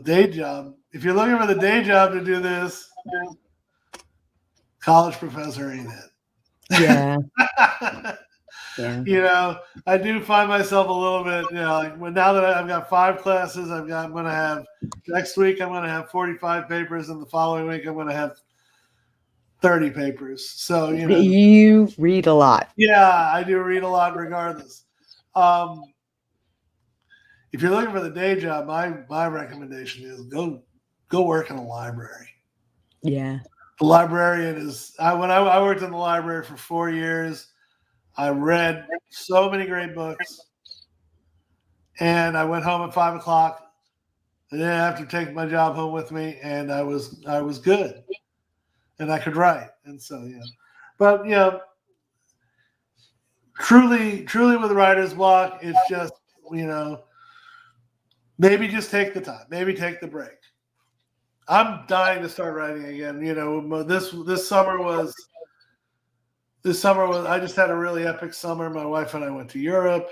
day job, if you're looking for the day job to do this, college professor ain't it. Yeah. Yeah. I do find myself a little bit, like now that I've got 5 classes, next week I'm going to have 45 papers, and the following week I'm going to have 30 papers. So, you read a lot. Yeah, I do read a lot regardless. If you're looking for the day job, my recommendation is go work in a library. Yeah. The librarian when I worked in the library for 4 years, I read so many great books, and I went home at 5 o'clock. I didn't have to take my job home with me, and I was good, and I could write. And so, but truly with writer's block, it's just, maybe just take the time, maybe take the break. I'm dying to start writing again. This summer was, I just had a really epic summer. My wife and I went to Europe.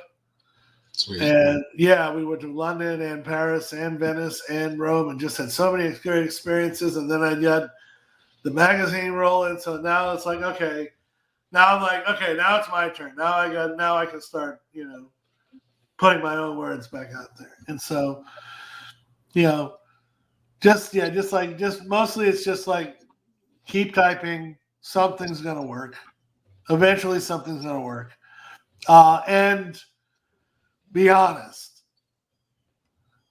Sweet. And we went to London and Paris and Venice and Rome, and just had so many great experiences. And then I got the magazine rolling. So now it's like, okay, now it's my turn. Now I can start, putting my own words back out there. And so, just mostly it's just like keep typing. Something's gonna work. Eventually, something's gonna work. And be honest.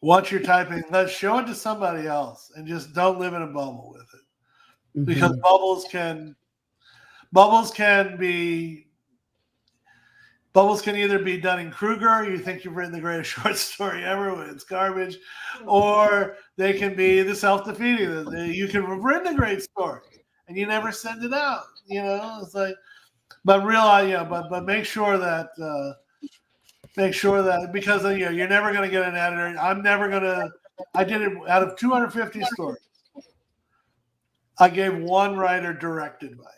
Once you're typing, let's show it to somebody else, and just don't live in a bubble with it, because bubbles can either be Dunning-Kruger, you think you've written the greatest short story ever when it's garbage, or they can be the self-defeating. You can have written a great story and you never send it out. It's like, but realize, but make sure that because you're never going to get an editor. I did it out of 250 stories. I gave one writer direct advice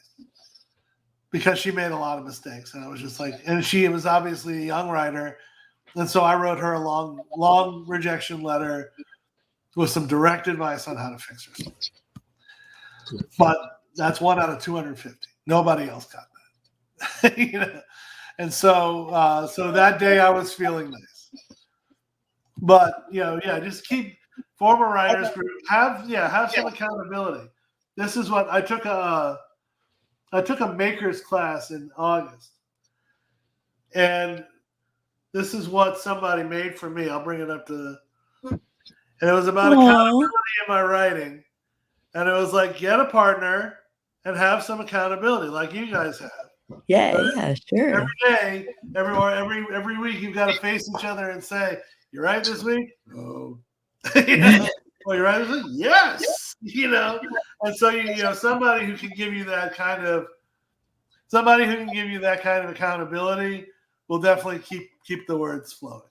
because she made a lot of mistakes, and I was just like, and she was obviously a young writer, and so I wrote her a long rejection letter with some direct advice on how to fix her story. But that's 1 out of 250. Nobody else got that. And so that day I was feeling nice. But just keep former writers group, have some accountability. This is what I took a maker's class in August, and this is what somebody made for me. I'll bring it up and it was about accountability in my writing, and it was like, get a partner and have some accountability like you guys have. Yeah, sure. Every day, every week, you've got to face each other and say, "You right this week?" No. Well, you're right this week? Yes. And so somebody who can give you that kind of accountability will definitely keep the words flowing.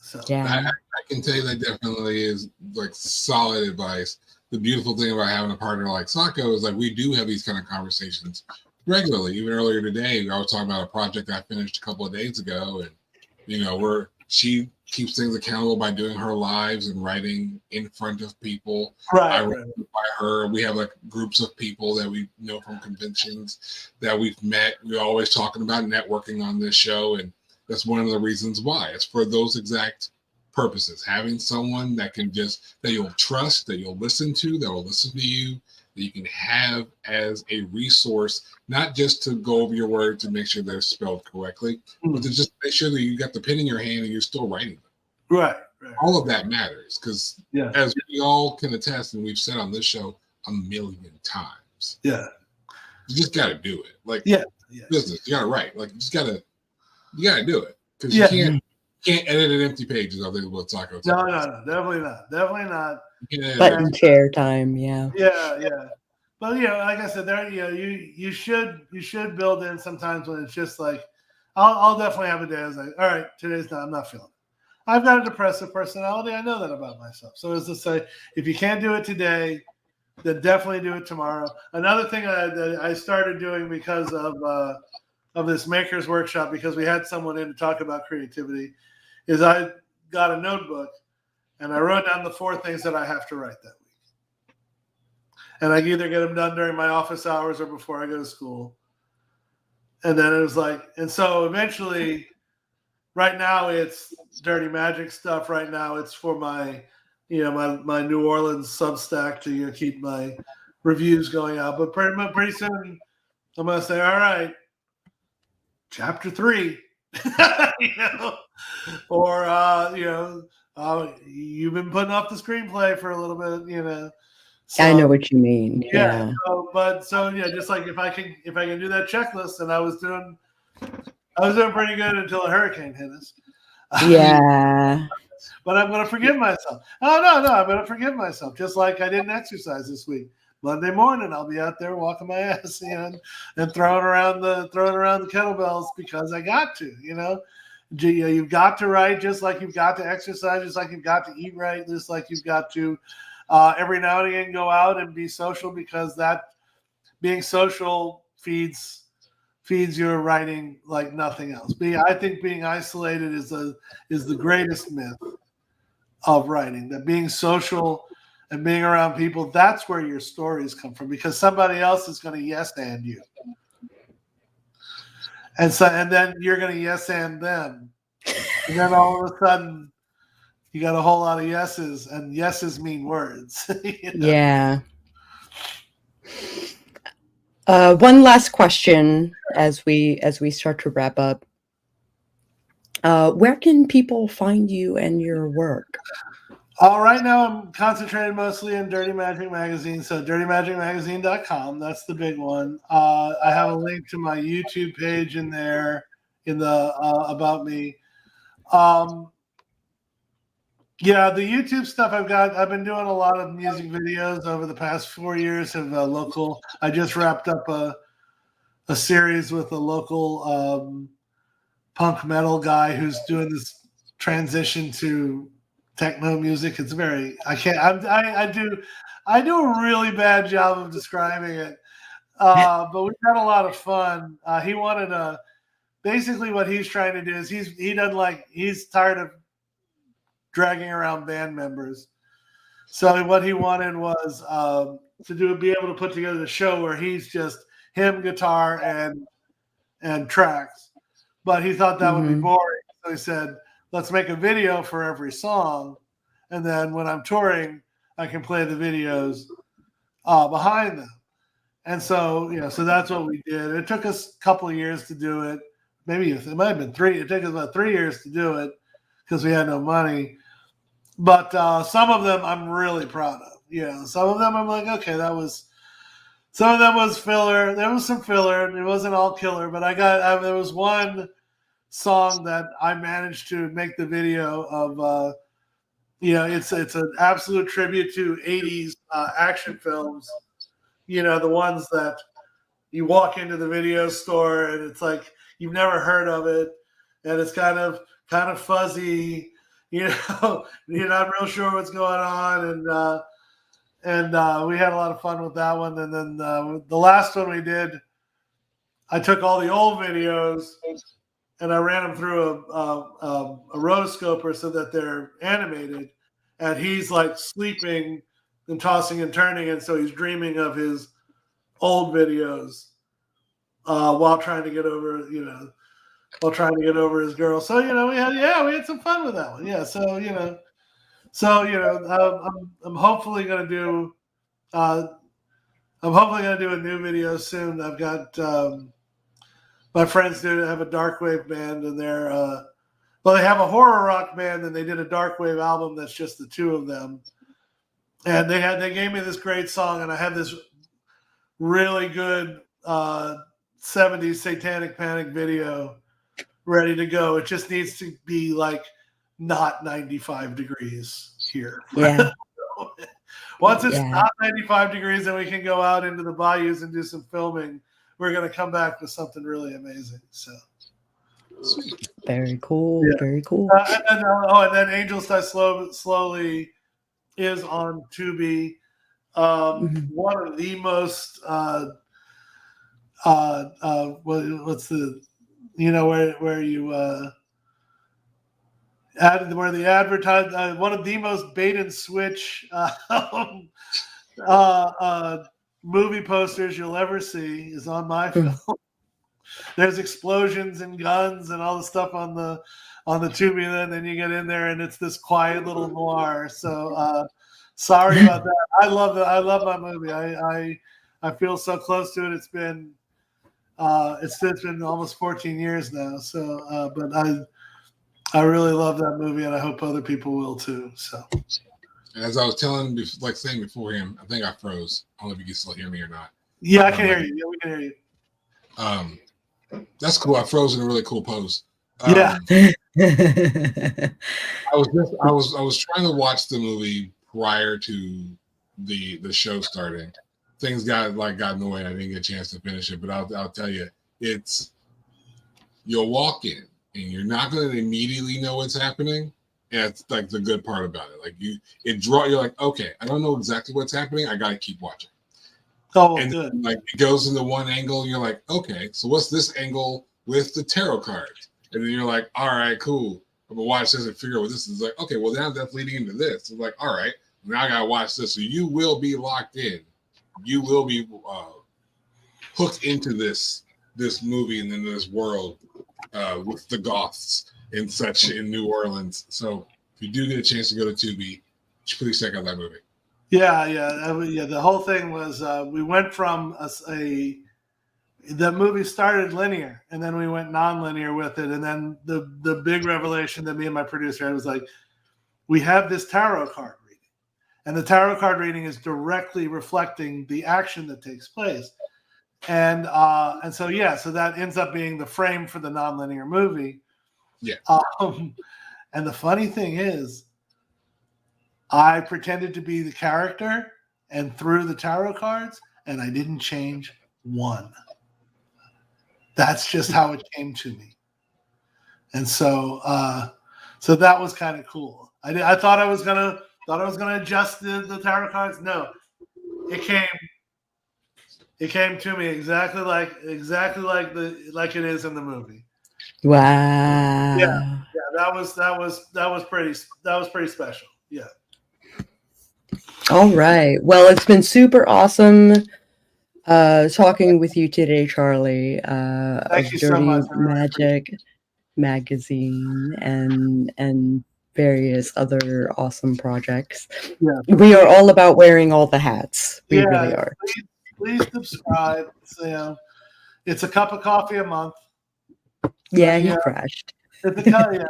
So I can tell you that definitely is like solid advice. The beautiful thing about having a partner like Sako is like we do have these kind of conversations regularly. Even earlier today, I was talking about a project I finished a couple of days ago, and she keeps things accountable by doing her lives and writing in front of people. I write by her. We have like groups of people that we know from conventions that we've met. We're always talking about networking on this show, and that's one of the reasons why. It's for those exact purposes. Having someone that you'll trust, that you'll listen to, that will listen to you, that you can have as a resource, not just to go over your words and make sure they're spelled correctly, but to just make sure that you got the pen in your hand and you're still writing them. Right. All of that matters because as we all can attest, and we've said on this show a million times, you just got to do it. Like business, you got to write. Like you got to do it because you can't edit an empty page. I think what Sako. No, definitely not. Button chair time, yeah. But like I said, there you should build in sometimes when it's just like I'll definitely have a day. I was like, all right, I'm not feeling it. I've got a depressive personality. I know that about myself. So as to say, if you can't do it today, then definitely do it tomorrow. Another thing I started doing because of this makers workshop, because we had someone in to talk about creativity, is I got a notebook and I wrote down the 4 things that I have to write that week. And I either get them done during my office hours or before I go to school. And then it was like, and so eventually, right now it's Dirty Magick stuff. Right now it's for my, my New Orleans Substack to keep my reviews going out. But pretty soon I'm going to say, all right, chapter 3, or you've been putting off the screenplay for a little bit, So, I know what you mean. Yeah. Just like if I can do that checklist, and I was doing pretty good until a hurricane hit us. Yeah. But I'm going to forgive myself. Oh no, I'm going to forgive myself. Just like I didn't exercise this week. Monday morning, I'll be out there walking my ass, and throwing around the kettlebells because I got to, You've got to write just like you've got to exercise, just like you've got to eat right, just like you've got to every now and again go out and be social, because that being social feeds your writing like nothing else. I think being isolated is the greatest myth of writing. That being social and being around people, that's where your stories come from, because somebody else is going to yes and you. And then you're going to yes and them. And then all of a sudden you got a whole lot of yeses, and yeses mean words. You know? Yeah. One last question as we start to wrap up. Where can people find you and your work? Right now, I'm concentrated mostly in Dirty Magick Magazine, so dirtymagickmagazine.com. That's the big one. I have a link to my YouTube page in there in the About Me. Yeah, the YouTube stuff I've been doing a lot of music videos over the past 4 years of local. I just wrapped up a series with a local punk metal guy who's doing this transition to techno music. It's very I do a really bad job of describing it, but we've had a lot of fun. He wanted basically what he's trying to do is he's tired of dragging around band members. So what he wanted was be able to put together a show where he's just him, guitar, and tracks. But he thought that would be boring. So he said, let's make a video for every song. And then when I'm touring, I can play the videos behind them. And so, so that's what we did. It took us a couple of years to do it. Maybe it might have been 3. It took us about 3 years to do it because we had no money. But some of them I'm really proud of. Some of them I'm like, okay, some of them was filler. There was some filler. It wasn't all killer, but there was one song that I managed to make the video of. It's an absolute tribute to 80s action films. The ones that you walk into the video store and it's like you've never heard of it, and it's kind of fuzzy. You're not real sure what's going on, and we had a lot of fun with that one. And then the last one we did, I took all the old videos and I ran them through a rotoscoper so that they're animated, and he's like sleeping and tossing and turning, and so he's dreaming of his old videos while trying to get over his girl. So we had some fun with that one. Yeah, I'm hopefully gonna do a new video soon. I've got my friends have a darkwave band, and they have a horror rock band, and they did a darkwave album that's just the two of them. And they gave me this great song, and I have this really good 70s Satanic Panic video ready to go. It just needs to be like not 95 degrees here. Yeah. Once it's not 95 degrees and we can go out into the bayous and do some filming, we're going to come back with something really amazing. So very cool. Yeah. Very cool. And then Angels Die Slowly is on Tubi. One of the most what's the where you where the advertise one of the most bait and switch movie posters you'll ever see is on my film. There's explosions and guns and all the stuff on the Tubi, and then you get in there and it's this quiet little noir. So sorry about that. I love my movie. I feel so close to it. It's been almost 14 years now. So but I really love that movie, and I hope other people will too. So as I was saying before him, I think I froze. I don't know if you can still hear me or not. Yeah, I can hear you. Yeah, we can hear you. That's cool. I froze in a really cool pose. Yeah. I was trying to watch the movie prior to the show starting. Things got in the way. I didn't get a chance to finish it, but I'll tell you, you'll walk in and you're not going to immediately know what's happening. And it's like the good part about it. Like you're like, okay, I don't know exactly what's happening. I got to keep watching. Oh, and good. Then, it goes into one angle. And you're like, okay, so what's this angle with the tarot cards? And then you're like, all right, cool. I'm gonna watch this and figure out what this is. Like, okay, well now that's leading into this. It's like, all right, now I gotta watch this. So you will be locked in. You will be hooked into this movie and into this world with the Goths and such in New Orleans. So if you do get a chance to go to Tubi, please check out that movie. Yeah. The whole thing was we went from the movie started linear, and then we went non-linear with it, and then the big revelation that me and my producer had was like, we have this tarot card reading, and the tarot card reading is directly reflecting the action that takes place, and so that ends up being the frame for the non-linear movie. Yeah. And the funny thing is, I pretended to be the character and threw the tarot cards, and I didn't change one. That's just how it came to me. And so that was kind of cool. I thought I was gonna adjust the tarot cards. No, it came to me exactly like it is in the movie. Wow. Yeah, that was pretty special. Yeah. All right. Well, it's been super awesome talking with you today, Charlie. Thank you Dirty so much. Magic Magazine and various other awesome projects. Yeah. We are all about wearing all the hats. We really are. Please subscribe. It's a cup of coffee a month. Yeah, he crashed. It's a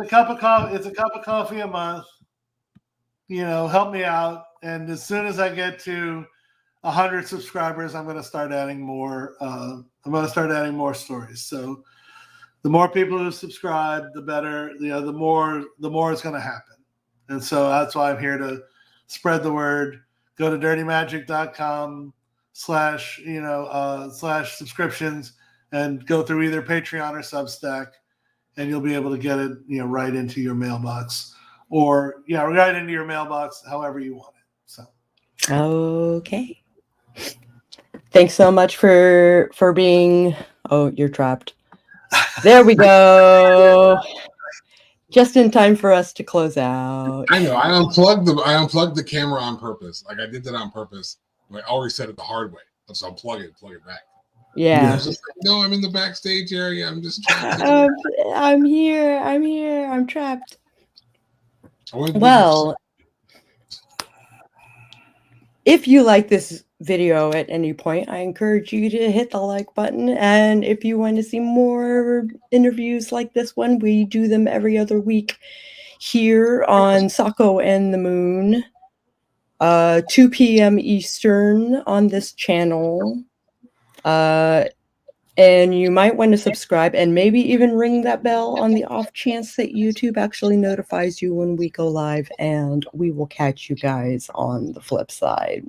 cup of coffee a month. Help me out. And as soon as I get to 100 subscribers, I'm going to start adding more. I'm going to start adding more stories. So the more people who subscribe, the better. The more it's going to happen. And so that's why I'm here to spread the word. Go to dirtymagic.com/subscriptions and go through either Patreon or Substack, and you'll be able to get it right into your mailbox, or right into your mailbox, however you want it. So okay. Thanks so much for being. Oh, you're trapped. There we go. Just in time for us to close out. I know. I unplugged the camera on purpose. Like, I did that on purpose. I already said it the hard way. Let's unplug it, plug it back. Yeah. I was just like, no, I'm in the backstage area. I'm just trying I'm here. I'm trapped. Well, if you like this video at any point, I encourage you to hit the like button. And if you want to see more interviews like this one, we do them every other week here on Sako and the Moon, 2 p.m. Eastern on this channel. And you might want to subscribe and maybe even ring that bell on the off chance that YouTube actually notifies you when we go live, and we will catch you guys on the flip side.